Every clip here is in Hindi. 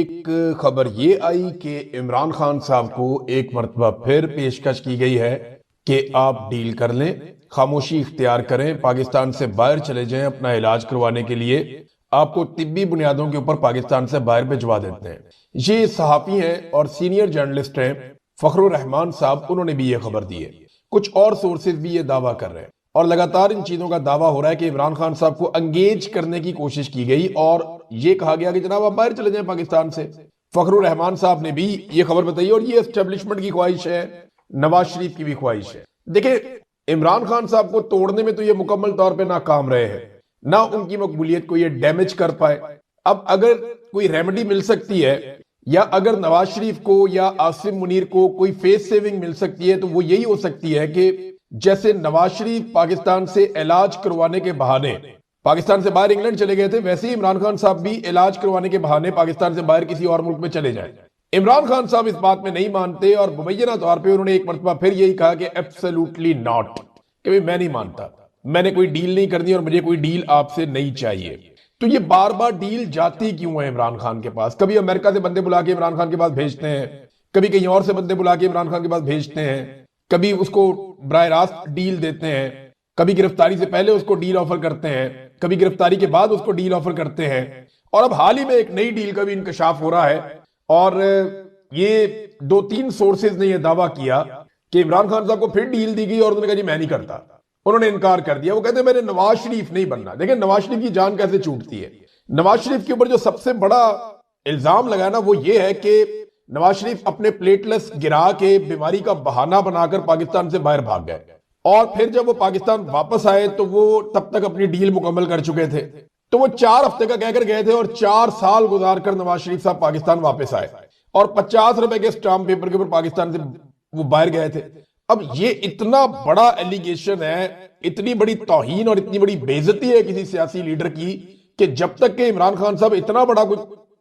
एक खबर ये आई कि इमरान खान साहब को एक मरतबा फिर पेशकश की गई है कि आप डील कर लें, खामोशी इख्तियार करें, पाकिस्तान से बाहर चले जाएं अपना इलाज करवाने के लिए, आपको तिब्बी बुनियादों के ऊपर पाकिस्तान से बाहर भिजवा देते हैं। ये सहाफी हैं और सीनियर जर्नलिस्ट हैं फखरुर रहमान साहब, उन्होंने भी ये खबर दी है। कुछ और सोर्सेज भी ये दावा कर रहे हैं और लगातार इन चीजों का दावा हो रहा है कि इमरान खान साहब को एंगेज करने की कोशिश की गई और ये कहा गया कि जनाब आप बाहर चले जाएं पाकिस्तान से। फखरुर रहमान साहब ने भी ये खबर बताई और ये एस्टेब्लिशमेंट की ख्वाहिश है, नवाज शरीफ की भी ख्वाहिश है। देखिए, इमरान खान साहब को तोड़ने में तो ये मुकम्मल तौर पर नाकाम रहे हैं, ना उनकी मकबूलियत को ये डैमेज कर पाए। अब अगर कोई रेमेडी मिल सकती है या अगर नवाज शरीफ को या आसिम मुनीर को कोई फेस सेविंग मिल सकती है तो वो यही हो सकती है कि जैसे नवाज शरीफ पाकिस्तान से इलाज करवाने के बहाने पाकिस्तान से बाहर इंग्लैंड चले गए थे, वैसे ही इमरान खान साहब भी इलाज करवाने के बहाने पाकिस्तान से बाहर किसी और मुल्क में चले जाएं। इमरान खान साहब इस बात में नहीं मानते और मुबैना तौर पे उन्होंने एक मरतबा फिर यही कहा कि एब्सोल्युटली नॉट, कि भाई मैं नहीं मानता, मैंने कोई डील नहीं करनी और मुझे कोई डील आपसे नहीं चाहिए। तो ये बार बार डील जाती क्यों है इमरान खान के पास? कभी अमेरिका से बंदे बुला के इमरान खान के पास भेजते हैं, कभी कहीं और से बंदे बुला के इमरान खान के पास भेजते हैं, कभी उसको बराह रास्त डील देते हैं, कभी गिरफ्तारी से पहले उसको डील ऑफर करते हैं, कभी गिरफ्तारी के बाद उसको डील ऑफर करते हैं। और अब हाल ही में एक नई डील का भी इंकशाफ हो रहा है और ये 2-3 सोर्सेज ने यह दावा किया कि इमरान खान साहब को फिर डील दी गई और उन्होंने कहा जी मैं नहीं करता, उन्होंने इनकार कर दिया। वो कहते हैं मैंने नवाज शरीफ नहीं बनना। देखिए, नवाज शरीफ की जान कैसे छूटती है। नवाज शरीफ के ऊपर जो सबसे बड़ा इल्जाम लगा ना वो ये है कि नवाज शरीफ अपने प्लेटलेट्स गिरा के बीमारी का बहाना बनाकर पाकिस्तान से बाहर भाग गए और फिर जब वो पाकिस्तान वापस आए तो वो तब तक अपनी डील मुकम्मल कर चुके थे। तो वो 4 हफ्ते का कहकर गए थे और 4 साल गुजार कर नवाज शरीफ साहब पाकिस्तान वापस आए और 50 रुपए के स्टाम्प पेपर के ऊपर पाकिस्तान से वो बाहर गए थे। अब ये इतना बड़ा एलिगेशन है, इतनी बड़ी तौहीन और इतनी बड़ी बेइज्जती है किसी सियासी लीडर की कि जब तक के इमरान खान साहब इतना बड़ा कोई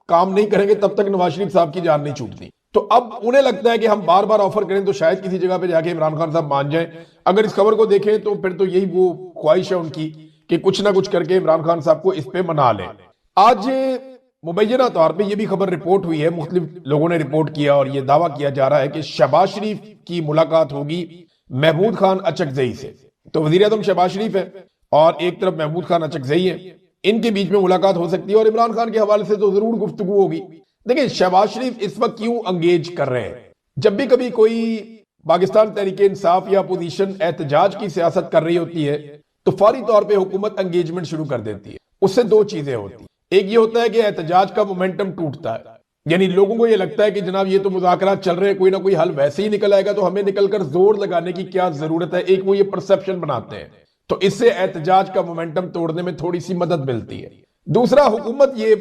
काम नहीं करेंगे तब तक नवाज शरीफ साहब की जान नहीं छूटती। तो अब उन्हें लगता है कि हम बार बार ऑफर करें तो शायद किसी जगह पे जाके इमरान खान साहब मान जाएं। अगर इस खबर को देखें तो फिर तो यही वो ख्वाहिश है उनकी कि कुछ ना कुछ करके इमरान खान साहब को इस पे मना लें। आज मुबैना तौर पे ये भी खबर रिपोर्ट हुई है, मुख्तलिफ लोगों ने रिपोर्ट किया और ये दावा किया जा रहा है कि शहबाज शरीफ की मुलाकात होगी महमूद खान अचकजई से। तो वजीर आजम शहबाज शरीफ है और एक तरफ महमूद खान अचकजई है, इनके बीच में मुलाकात हो सकती है और इमरान खान के हवाले से तो जरूर गुफ्तगू होगी। देखिए, शहबाज शरीफ इस वक्त क्यों एंगेज कर रहे हैं? जब भी कभी कोई पाकिस्तान तहरीक इंसाफ या अपोजिशन एहतजाज की सियासत कर रही होती है तो फौरी तौर पर हुकूमत एंगेजमेंट शुरू कर देती है। उससे 2 चीजें होती है, एक ये होता है कि एहतजाज का मोमेंटम टूटता है, यानी लोगों को ये लगता है कि जनाब ये तो मुज़ाकरात चल रहे हैं, कोई ना कोई हल वैसे ही निकल आएगा तो हमें निकलकर जोर लगाने की क्या जरूरत है। एक वो ये परसेप्शन बनाते हैं, तो इससे एहतजाज का मोमेंटम तोड़ने में थोड़ी सी मदद मिलती है। दूसरा, हुकूमत ये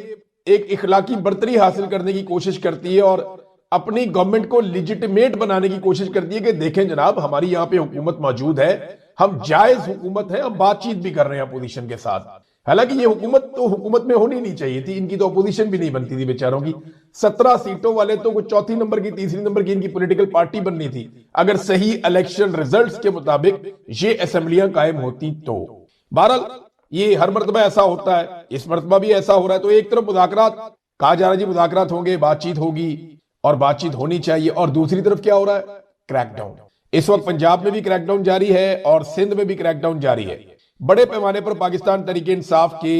एक इखलाकी बर्तरी हासिल करने की कोशिश करती है और अपनी गवर्नमेंट को लिजिटिमेट बनाने की कोशिश करती है कि देखें जनाब हमारी यहाँ पे हुकूमत मौजूद है, हम जायज हुकूमत है, हम बातचीत भी कर रहे हैं अपोजिशन के साथ। हालांकि ये हुकूमत तो हुकूमत में होनी नहीं चाहिए थी, इनकी तो अपोजिशन भी नहीं बनती थी बेचारों की। 17 सीटों वाले तो कुछ चौथी नंबर की, तीसरी नंबर की इनकी पॉलिटिकल पार्टी बननी थी अगर सही इलेक्शन रिजल्ट्स के मुताबिक ये असेंबलियां कायम होती तो। बहरहाल ये हर मरतबा ऐसा होता है, इस मरतबा भी ऐसा हो रहा है। तो एक तरफ मुज़ाकरात कहा जा रहा है जी मुज़ाकरात होंगे, बातचीत होगी और बातचीत होनी चाहिए, और दूसरी तरफ क्या हो रहा है? क्रैकडाउन। इस वक्त पंजाब में भी क्रैकडाउन जारी है और सिंध में भी क्रैकडाउन जारी है। बड़े पैमाने पर पाकिस्तान तहरीक इंसाफ के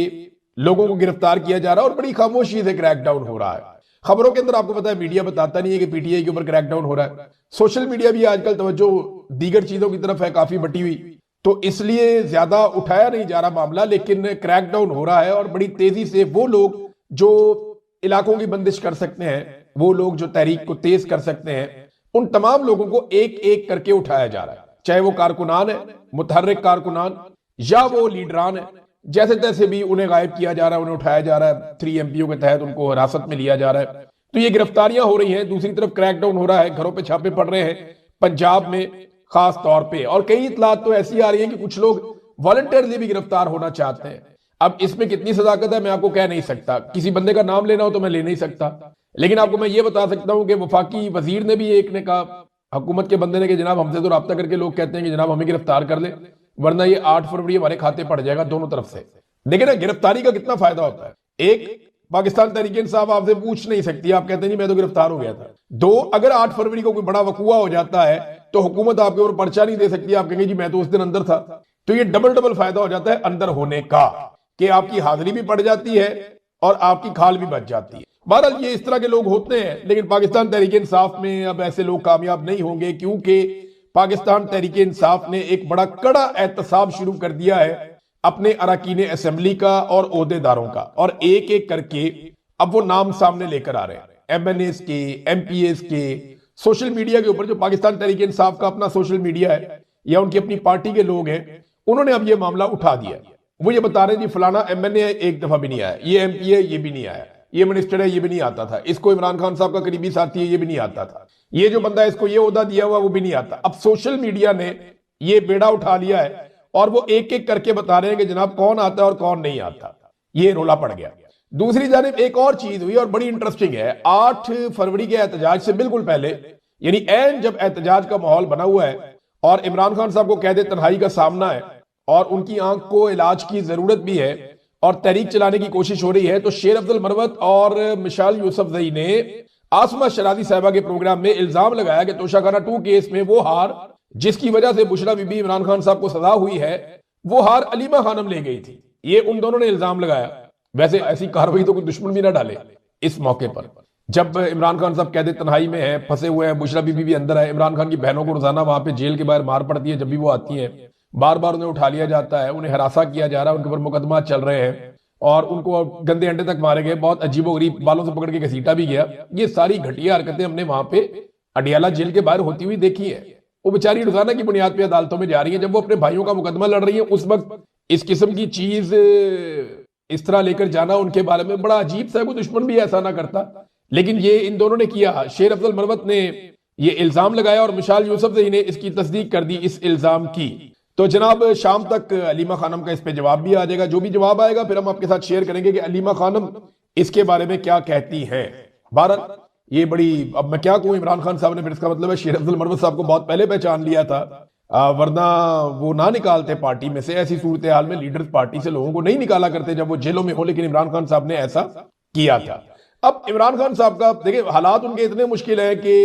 लोगों को गिरफ्तार किया जा रहा है और बड़ी खामोशी से क्रैकडाउन हो रहा है। खबरों के अंदर आपको पता है मीडिया बताता नहीं है कि पीटीआई के ऊपर क्रैकडाउन हो रहा है। सोशल मीडिया भी आजकल तवज्जो दीगर चीजों की तरफ है काफी बटी हुई, तो इसलिए ज्यादा उठाया नहीं जा रहा मामला, लेकिन क्रैकडाउन हो रहा है और बड़ी तेजी से वो लोग जो इलाकों की बंदिश कर सकते हैं, वो लोग जो तहरीक को तेज कर सकते हैं, उन तमाम लोगों को एक एक करके उठाया जा रहा है, चाहे वो कारकुनान है, मुतहर्रिक कारकुनान या वो लीडरान है। जैसे तैसे भी उन्हें गायब किया जा रहा है, उन्हें उठाया जा रहा है, 3 एमपीओ के तहत उनको हिरासत में लिया जा रहा है। तो ये गिरफ्तारियां हो रही हैं, दूसरी तरफ क्रैकडाउन हो रहा है, घरों पे छापे पड़ रहे हैं पंजाब में खास तौर पे, और कई इतलात तो ऐसी आ रही हैं कि कुछ लोग वॉलंटियरली भी गिरफ्तार होना चाहते हैं। अब इसमें कितनी सदाकत है मैं आपको कह नहीं सकता, किसी बंदे का नाम लेना हो तो मैं ले नहीं सकता, लेकिन आपको मैं ये बता सकता हूं कि वफाकी वजीर ने भी एक ने कहा हुकूमत के बंदे ने कि जनाब हमसे तो राब्ता करके लोग कहते हैं कि जनाब हमें गिरफ्तार कर ले वरना ये 8 फरवरी हमारे खाते पड़ जाएगा दोनों तरफ से। देखिए ना गिरफ्तारी का कितना फायदा होता है। एक पाकिस्तान तहरीक इंसाफ आपसे पूछ नहीं सकती, आप कहते नहीं मैं तो गिरफ्तार हो गया था। दो, अगर 8 फरवरी को कोई बड़ा वकूआ हो जाता है तो हुकूमत आपके ऊपर पर्चा नहीं दे सकती, आप कहेंगे जी मैं तो उस दिन अंदर था। तो ये डबल डबल फायदा हो जाता है अंदर होने का, कि आपकी हाजिरी भी पड़ जाती है और आपकी खाल भी बच जाती है। बहरहाल ये इस तरह के लोग होते हैं, लेकिन पाकिस्तान तहरीक इंसाफ में अब ऐसे लोग कामयाब नहीं होंगे, क्योंकि पाकिस्तान तहरीक इंसाफ ने एक बड़ा कड़ा एहतसाब शुरू कर दिया है अपने अरकान असेंबली का और ओहदेदारों का, और एक एक करके अब वो नाम सामने लेकर आ रहे हैं। एमएनएस के, एमपीएस के, सोशल मीडिया के ऊपर जो पाकिस्तान तहरीक इंसाफ का अपना सोशल मीडिया है या उनकी अपनी पार्टी के लोग हैं, उन्होंने अब ये मामला उठा दिया। वो ये बता रहे हैं जी फलाना एमएनए एक दफा भी नहीं आया, ये एमपी है ये भी नहीं आया, ये मिनिस्टर है ये भी नहीं आता था, इसको इमरान खान साहब का करीबी साथी है ये भी नहीं आता था, ये जो बंदा है इसको ये ओहदा दिया हुआ वो भी नहीं आता। अब सोशल मीडिया ने ये बेड़ा उठा लिया है और वो एक एक करके बता रहे हैं कि जनाब कौन आता है और कौन नहीं आता। ये रोला पड़ गया। दूसरी जानिब एक और चीज हुई और बड़ी इंटरेस्टिंग है। 8 फरवरी के एहतजाज से बिल्कुल पहले, यानी ऐन जब एहतजाज का माहौल बना हुआ है और इमरान खान साहब को कैद तन्हाई का सामना है और उनकी आंख को इलाज की जरूरत भी है और तहरीक चलाने की कोशिश हो रही है, तो शेर अब्दुल मरवत और मिशाल यूसुफजई ने आसमा शराजी साहबा के प्रोग्राम में इल्जाम लगाया कि तोशाखाना 2 केस में वो हार जिसकी वजह से बुशरा बीबी इमरान खान साहब को सजा हुई है, वो हार अलीमा खानम ले गई थी। ये उन दोनों ने इल्जाम लगाया। वैसे ऐसी कार्रवाई तो कोई दुश्मन भी ना डाले इस मौके पर, जब इमरान खान साहब कैद तन्हाई में है, फंसे हुए हैं, बुशरा बीबी भी अंदर है, इमरान खान की बहनों को रोजाना वहां पे जेल के बाहर मार पड़ती है जब भी वो आती है, बार बार उन्हें उठा लिया जाता है, उन्हें हरासा किया जा रहा है, उनके ऊपर मुकदमा चल रहे हैं और उनको गंदे अंडे तक मारे गए, बहुत अजीबोगरीब बालों से पकड़ के घसीटा भी गया। ये सारी घटिया हरकतें हमने वहां पे अडियाला जेल के बाहर होती हुई देखी है। वो बेचारी रोजाना की बुनियाद पे अदालतों में जा रही है, जब वो अपने भाइयों का मुकदमा लड़ रही है उस वक्त इस किस्म की चीज इस तरह लेकर जाना उनके बारे में बड़ा अजीब सा, कोई दुश्मन भी ऐसा ना करता, लेकिन ये इन दोनों ने किया। शेर अब्दुल मरवत ने ये इल्जाम लगाया और मिशाल यूसुफजई ने इसकी तस्दीक कर दी इस इल्जाम की। तो जनाब शाम तक अलीमा खानम का इस पे जवाब भी आ जाएगा। जो भी जवाब आएगा फिर हम आपके साथ शेयर करेंगे कि अलीमा खानम इसके बारे में क्या कहती हैं। भारत ये बड़ी, अब मैं क्या कहूं, इमरान खान साहब ने फिर इसका मतलब है शेर अब्दुल मरवत साहब को बहुत पहले पहचान लिया था, वरना वो ना निकालते पार्टी में से। ऐसी सूरत हाल में लीडर्स पार्टी से लोगों को नहीं निकाला करते जब वो जेलों में हो, लेकिन इमरान खान साहब ने ऐसा किया था। अब इमरान खान साहब का देखिए हालात उनके इतने मुश्किल है कि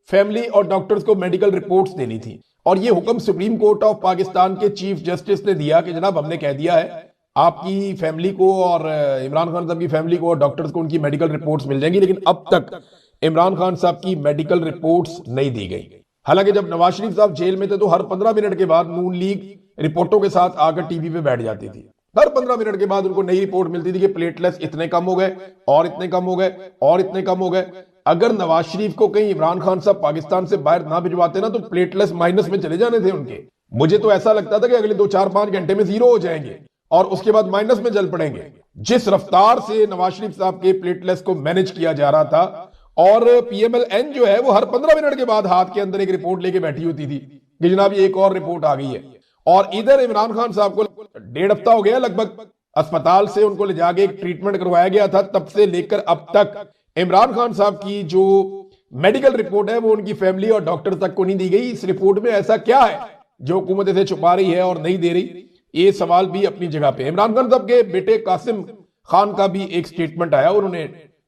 फैमिली और डॉक्टर्स को मेडिकल रिपोर्ट्स देनी थी और ये हुक्म सुप्रीम कोर्ट ऑफ पाकिस्तान के चीफ जस्टिस ने दिया कि जनाब हमने कह दिया है आपकी फैमिली को और इमरान खान साहब की फैमिली को और डॉक्टर्स को उनकी मेडिकल रिपोर्ट्स मिल जाएंगी, लेकिन अब तक इमरान खान साहब की मेडिकल रिपोर्ट्स नहीं दी गई। हालांकि जब नवाज शरीफ साहब जेल में थे तो हर 15 मिनट के बाद नून लीग रिपोर्टों के साथ आकर टीवी पे बैठ जाती थी। हर 15 मिनट के बाद उनको नई रिपोर्ट मिलती थी कि प्लेटलेट्स इतने कम हो गए और इतने कम हो गए और इतने कम हो गए। अगर नवाज शरीफ को कहीं इमरान खान साहब पाकिस्तान से बाहर ना भिजवाते ना तो प्लेटलेट्स माइनस में चले जाने थे उनके। मुझे तो ऐसा लगता था कि अगले 2-4-5 घंटे में 0 हो जाएंगे और उसके बाद माइनस में चल पड़ेंगे। जिस रफ्तार से नवाज शरीफ साहब के प्लेटलेट्स को मैनेज किया जा रहा था, और पीएमएल-एन जो है वो हर 15 मिनट के बाद हाथ के अंदर एक रिपोर्ट लेके बैठी होती थी कि जनाब ये एक और रिपोर्ट आ गई है। और इधर इमरान खान साहब को 1.5 हफ्ता हो गया लगभग, अस्पताल से उनको ले जाके एक ट्रीटमेंट करवाया गया था, तब से लेकर अब तक इमरान खान साहब की जो मेडिकल रिपोर्ट है वो उनकी फैमिली और डॉक्टर तक को नहीं दी गई। इस रिपोर्ट में ऐसा क्या है जो हुकूमत इसे छुपा रही है और नहीं दे रही, ये सवाल भी अपनी जगह पे। इमरान खान साहब के बेटे कासिम खान का भी एक स्टेटमेंट आया, उन्होंने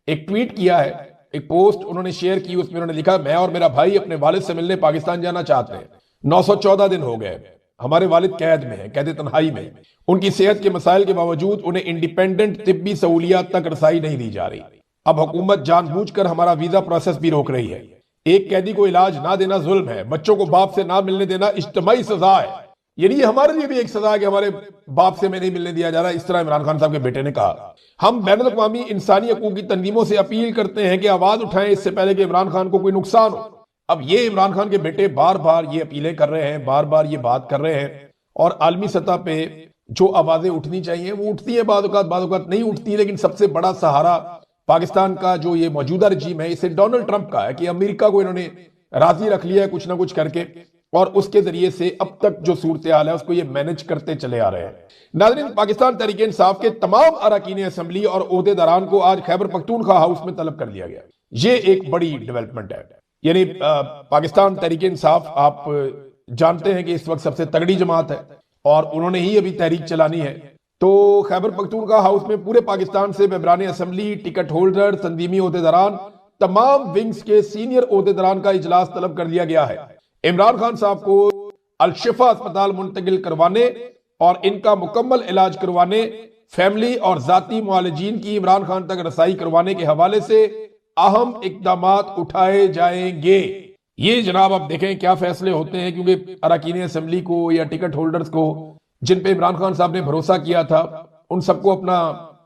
एक ट्वीट किया है, एक पोस्ट उन्होंने शेयर की, उसमें उन्होंने लिखा मैं और मेरा भाई अपने वालिद से मिलने पाकिस्तान जाना चाहते हैं। 914 दिन हो गए, हमारे वालिद कैद में है, कैद तन्हाई में। उनकी सेहत के मसाइल के बावजूद उन्हें इंडिपेंडेंट तिब्बी सहूलियात तक रसाई नहीं दी जा रही। अब हुकूमत जानबूझकर हमारा वीजा प्रोसेस भी रोक रही है। एक कैदी को इलाज ना देना जुल्म है, बच्चों को बाप से ना मिलने देना इज्तिमाई सजा है। यानी हमारे लिए भी एक सजा है कि हमारे बाप से हमें नहीं मिलने दिया जा रहा। इस तरह इमरान खान साहब के बेटे ने कहा। हम बैनुल अक़वामी इंसानी हकूक़ की तंजीमों से अपील करते हैं कि आवाज उठाएं इससे पहले कि इमरान खान को कोई नुकसान हो। अब ये इमरान खान के बेटे बार बार ये अपीलें कर रहे हैं, बार बार ये बात कर रहे हैं, और आलमी सतह पे जो आवाजें उठनी चाहिए वो उठती है, बाद औक़ात नहीं उठती। लेकिन सबसे बड़ा सहारा पाकिस्तान का जो ये मौजूदा रजीम है, इसे डोनाल्ड ट्रंप का है कि अमेरिका को इन्होंने राजी रख लिया है कुछ ना कुछ करके, और उसके जरिए से अब तक जो सूरत हाल है उसको ये मैनेज करते चले आ रहे हैं। नाज़रीन, पाकिस्तान तहरीक इंसाफ के तमाम अरकान असेंबली और ओहदेदारान को आज खैबर पख्तूनख्वा हाउस में तलब कर लिया गया। ये एक बड़ी डेवलपमेंट है। यानी पाकिस्तान तहरीक इंसाफ आप जानते हैं कि इस वक्त सबसे तगड़ी जमात है और उन्होंने ही अभी तहरीक चलानी है। तो खैबर पख्तूनख्वा हाउस में पूरे पाकिस्तान से मेंबरान असेंबली, टिकट होल्डर, तंजीमी ओहदेदारान, तमाम विंग्स के सीनियर ओहदेदारान का इजलास तलब कर दिया गया है। इमरान खान साहब को अल-शिफा अस्पताल मुंतकिल करवाने और इनका मुकम्मल इलाज करवाने, फैमिली और जाती मुआलिजीन की इमरान खान तक रसाई करवाने के हवाले से अहम इकदामात उठाए जाएंगे। ये जनाब आप देखें क्या फैसले होते हैं, क्योंकि अरकान असेंबली को या टिकट होल्डर्स को जिन पे इमरान खान साहब ने भरोसा किया था, उन सबको अपना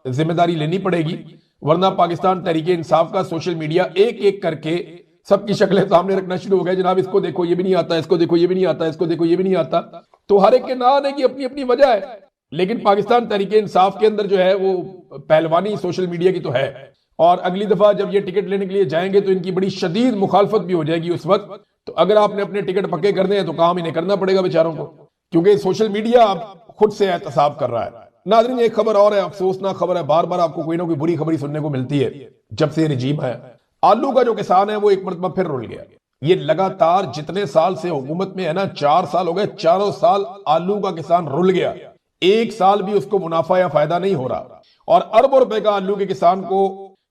जिम्मेदारी लेनी पड़ेगी, वरना पाकिस्तान तहरीक इंसाफ का सोशल मीडिया एक एक करके सबकी शक्लें सामने रखना शुरू हो गया। जनाब इसको देखो ये भी नहीं आता, इसको देखो ये भी नहीं आता, इसको देखो ये भी नहीं आता। तो हर एक के ना आने की अपनी अपनी वजह है, लेकिन पाकिस्तान तहरीक इंसाफ के अंदर जो है वो पहलवानी सोशल मीडिया की तो है। और अगली दफा जब ये टिकट लेने के लिए जाएंगे तो इनकी बड़ी शदीद मुखालफत भी हो जाएगी उस वक्त। तो अगर आपने अपने टिकट पक्के करने हैं तो काम इन्हें करना पड़ेगा बेचारों को, क्योंकि सोशल मीडिया अब खुद से एहतसाब कर रहा है। नाज़रीन एक खबर और है, अफसोसनाक खबर है, बार बार आपको कोई ना कोई बुरी खबरी सुनने को मिलती है जब से रिजीम है। आलू का जो किसान है वो एक मरतबा फिर रुल गया। ये लगातार जितने साल से हुकूमत में है ना, 4 साल हो गए, चारों साल आलू का किसान रुल गया, एक साल भी उसको मुनाफा या फायदा नहीं हो रहा और अरबों रुपए का आलू के किसान को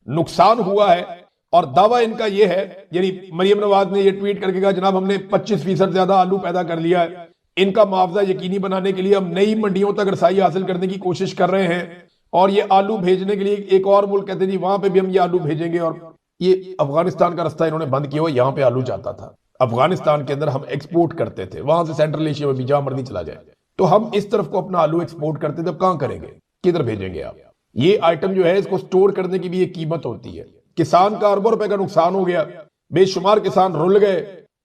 नुकसान हुआ है। और दावा इनका यह है, यानी मरियम नवाज ने यह ट्वीट करके कहा जनाब हमने 25% ज्यादा आलू पैदा कर लिया है, इनका मुआवजा यकीनी बनाने के लिए हम नई मंडियों तक रसाई हासिल करने की कोशिश कर रहे हैं और ये आलू भेजने के लिए एक और मुल्क कहते जी वहां पे भी हम ये आलू भेजेंगे। और ये अफगानिस्तान का रास्ता इन्होंने बंद किया हुआ, यहां पे आलू जाता था, अफगानिस्तान के अंदर हम एक्सपोर्ट करते थे, वहां से सेंट्रल एशिया में भी जहां मर्जी चला जाए, तो हम इस तरफ को अपना आलू एक्सपोर्ट करते थे, अब कहां करेंगे, किधर भेजेंगे आप। ये आइटम जो है इसको स्टोर करने की भी एक कीमत होती है। किसान का अरबों रुपए का नुकसान हो गया, बेशुमार किसान रुल गए,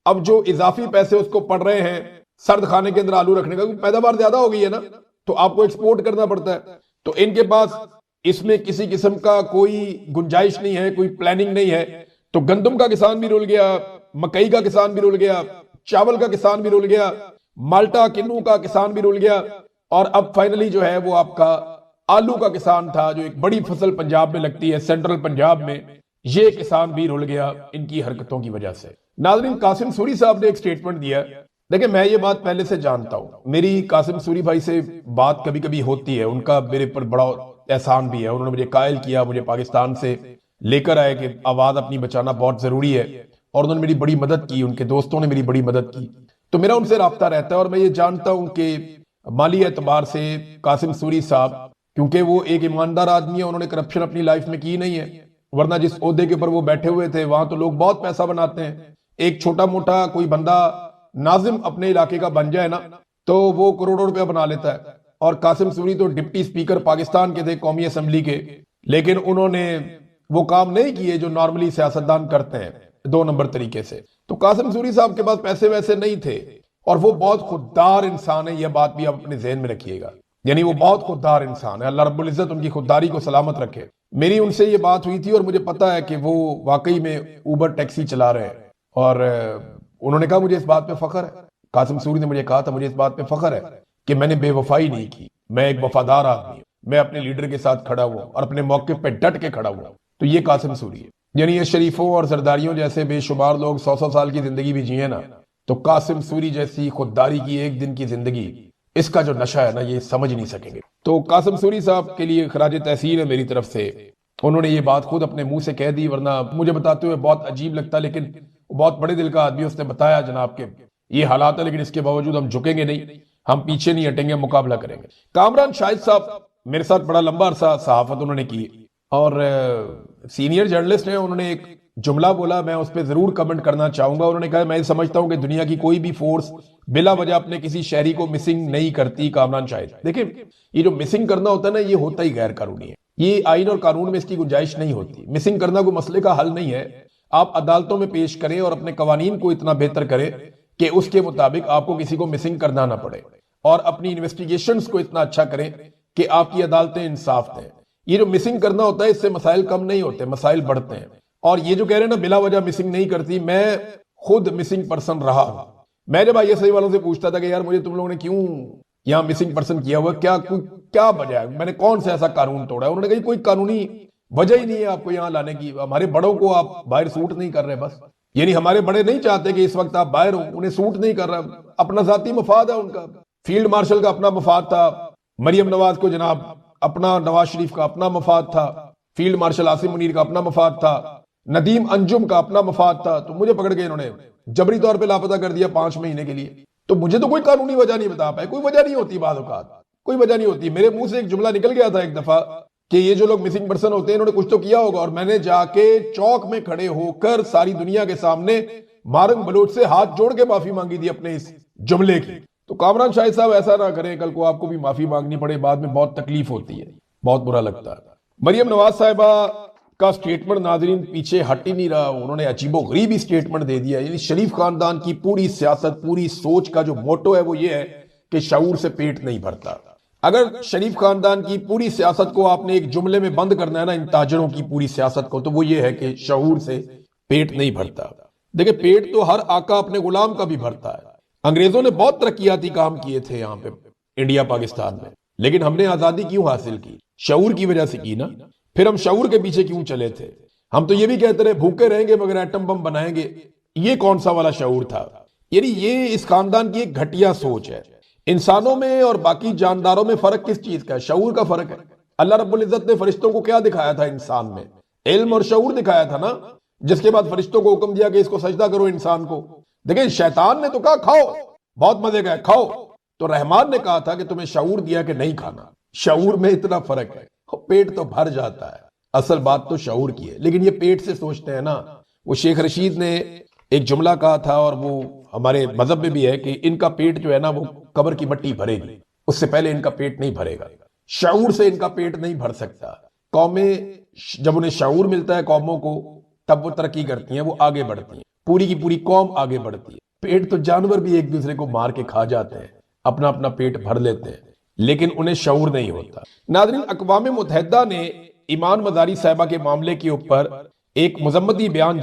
अब जो इजाफी पैसे उसको पड़ रहे हैं सर्द खाने के अंदर आलू रखने का, क्योंकि पैदावार ज्यादा हो गई है ना, तो आपको एक्सपोर्ट करना पड़ता है। तो इनके पास इसमें किसी किस्म का कोई गुंजाइश नहीं है, कोई प्लानिंग नहीं है। तो गंदम का किसान भी रुल गया, मकई का किसान भी रुल गया, चावल का किसान भी रुल गया, माल्टा किन्नू का किसान भी रुल गया और अब फाइनली जो है वो आपका आलू का किसान था, जो एक बड़ी फसल पंजाब में लगती है, सेंट्रल पंजाब में, ये किसान भी रुल गया इनकी हरकतों की वजह से। नाज़रीन कासिम सूरी साहब ने एक स्टेटमेंट दिया। देखिए मैं ये बात पहले से जानता हूं, मेरी कासिम सूरी भाई से बात कभी कभी होती है, उनका मेरे पर बड़ा एहसान भी है, उन्होंने मुझे कायल किया, मुझे पाकिस्तान से लेकर आए कि आवाज अपनी बचाना बहुत जरूरी है और उन्होंने मेरी बड़ी मदद की, उनके दोस्तों ने मेरी बड़ी मदद की, तो मेरा उनसे राब्ता रहता है और मैं ये जानता हूं कि माली एतबार से कासिम सूरी साहब, क्योंकि वो एक ईमानदार आदमी है, उन्होंने करप्शन अपनी लाइफ में की नहीं है, वरना जिस ओहदे के ऊपर वो बैठे हुए थे वहां तो लोग बहुत पैसा बनाते हैं। एक छोटा मोटा कोई बंदा नाजिम अपने इलाके का बन जाए ना तो वो करोड़ों रुपया बना लेता है। और कासिम सूरी तो डिप्टी स्पीकर पाकिस्तान के थे कौमी असेंबली के, लेकिन उन्होंने वो काम नहीं किए जो नॉर्मली सियासतदान करते हैं 2 नंबर तरीके से। तो कासिम सूरी साहब के पास पैसे वैसे नहीं थे और वो बहुत खुददार इंसान है, यह बात भी आप अपने जहन में रखिएगा, यानी वो बहुत खुददार इंसान है, अल्लाह रब्बुल इज्जत उनकी खुददारी को सलामत रखे। मेरी उनसे ये बात हुई थी और मुझे पता है कि वो वाकई में ऊबर टैक्सी चला रहे हैं और उन्होंने कहा मुझे इस बात पे फख्र है, कासिम सूरी ने मुझे कहा था मुझे इस बात पे फख्र है कि मैंने बेवफाई नहीं की, मैं एक वफादार आदमी हूं, मैं अपने लीडर के साथ खड़ा हुआ और अपने मौके पे डट के खड़ा हुआ। तो ये कासिम सूरी है। यानी ये शरीफों और सरदारियों जैसे बेशुमार लोग 100-100 साल की जिंदगी भी जिए ना, तो कासिम सूरी जैसी खुददारी की एक दिन की जिंदगी, इसका जो नशा है ना ये समझ नहीं सकेंगे। तो कासिम सूरी साहब के लिए खराज तहसीन है मेरी तरफ से, उन्होंने ये बात खुद अपने मुंह से कह दी, वरना मुझे बताते हुए बहुत अजीब लगता, लेकिन बहुत बड़े दिल का आदमी, उसने बताया जनाब के ये हालात है, लेकिन इसके बावजूद हम झुकेंगे नहीं, हम पीछे नहीं हटेंगे, मुकाबला करेंगे। कामरान शाहिद साहब मेरे साथ बड़ा लंबा अरसा सहाफत उन्होंने की और सीनियर जर्नलिस्ट हैं, उन्होंने एक जुमला बोला, मैं उस पर जरूर कमेंट करना चाहूंगा। उन्होंने कहा मैं समझता हूं कि दुनिया की कोई भी फोर्स बिला वजह अपने किसी शहरी को मिसिंग नहीं करती। कामरान शाहिद, देखिए ये जो मिसिंग करना होता है ना, ये होता ही गैर कानूनी है, ये आइन और कानून में इसकी गुंजाइश नहीं होती। मिसिंग करना कोई मसले का हल नहीं है, आप अदालतों में पेश करें और अपने कवानीन को इतना बेहतर करें कि उसके मुताबिक आपको किसी को मिसिंग करना ना पड़े और अपनी इन्वेस्टिगेशंस को इतना अच्छा करें कि आपकी अदालतें इंसाफ दें। ये जो मिसिंग करना होता है इससे मसाइल कम नहीं होते, मसाइल बढ़ते हैं। और ये जो कह रहे हैं ना बिला वजह मिसिंग नहीं करती, मैं खुद मिसिंग पर्सन रहा हूं। मैं जब ISI वालों से पूछता था कि यार मुझे तुम लोगों ने क्यों यहां मिसिंग पर्सन किया हुआ, क्या वजह है, मैंने कौन सा ऐसा कानून तोड़ा है, उन्होंने कहा कोई कानूनी वजह ही नहीं है आपको यहां लाने की, हमारे बड़ों को आप बाहर सूट नहीं कर रहे बस। यानी हमारे बड़े नहीं चाहते कि इस वक्त आप बाहर हो, उन्हें सूट नहीं कर रहा, अपना जाती मफाद है उनका। फील्ड मार्शल का अपना मफाद था, मरियम नवाज को जनाब अपना, नवाज शरीफ का अपना मफाद था, फील्ड मार्शल आसिम मुनीर का अपना मफाद था, नदीम अंजुम का अपना मफाद था, तो मुझे पकड़ के इन्होंने जबरी तौर पे लापता कर दिया 5 महीने के लिए। तो मुझे तो कोई कानूनी वजह नहीं बता पाए, कोई वजह नहीं होती, बाद औकात कोई वजह नहीं होती। मेरे मुंह से एक जुमला निकल गया था एक दफा कि ये जो लोग मिसिंग पर्सन होते हैं इन्होंने कुछ तो किया होगा, और मैंने जाके चौक में खड़े होकर सारी दुनिया के सामने मारंग बलोच से हाथ जोड़ के माफी मांगी थी अपने इस जुमले की। तो कामरान शाहिद साहब ऐसा ना करें, कल को आपको भी माफी मांगनी पड़े, बाद में बहुत तकलीफ होती है, बहुत बुरा लगता है। मरियम नवाज साहिबा का स्टेटमेंट नाजरीन पीछे हट ही नहीं रहा, उन्होंने अजीबोगरीब ही स्टेटमेंट दे दिया। यानी शरीफ खानदान की पूरी सियासत, पूरी सोच का जो मोटो है वो ये है कि शऊर से पेट नहीं भरता। अगर शरीफ खानदान की पूरी सियासत को आपने एक जुमले में बंद करना है ना, इन ताजरों की पूरी सियासत को, तो वो ये है कि शऊर से पेट नहीं भरता। देखिए, पेट तो हर आका अपने गुलाम का भी भरता है। अंग्रेजों ने बहुत तरक्याती काम किए थे यहाँ पे इंडिया पाकिस्तान में, लेकिन हमने आजादी क्यों हासिल की? शऊर की वजह से की ना। फिर हम शऊर के पीछे क्यों चले थे? हम तो ये भी कहते रहे भूखे रहेंगे मगर एटम बम बनाएंगे। ये कौन सा वाला शऊर था? यानी ये इस खानदान की एक घटिया सोच है। इंसानों में और बाकी जानदारों में फर्क किस चीज का है? शऊर का फर्क है। अल्लाह रब्बुल इज्जत ने फरिश्तों को क्या दिखाया था? इंसान में इल्म और शऊर दिखाया था ना, जिसके बाद फरिश्तों को हुक्म दिया कि इसको सजदा करो इंसान को। देखिए, शैतान ने तो कहा खाओ, बहुत मजे का है, खाओ। तो रहमान ने कहा था कि तुम्हें शऊर दिया कि नहीं खाना। शऊर में इतना फर्क है। पेट तो भर जाता है, असल बात तो शऊर की है, लेकिन ये पेट से सोचते हैं ना। वो शेख रशीद ने एक जुमला कहा था, और वो हमारे मजहब में भी है कि इनका पेट जो है ना वो कब्र की मट्टी भरेगी, उससे पहले इनका पेट नहीं भरेगा। शऊर से इनका पेट नहीं भर सकता। कौमें जब उन्हें शऊर मिलता है कौमों को, तब वो तरक्की करती हैं, वो आगे बढ़ती हैं, पूरी की पूरी कौम आगे बढ़ती है। पेट तो जानवर भी एक दूसरे को मार के खा जाते हैं, अपना अपना पेट भर लेते हैं, लेकिन उन्हें शऊर नहीं होता। नाज़रीन, अक़वाम मुत्तहिदा ने ईमान मज़ारी साहिबा के मामले के ऊपर एक मुज़म्मती बयान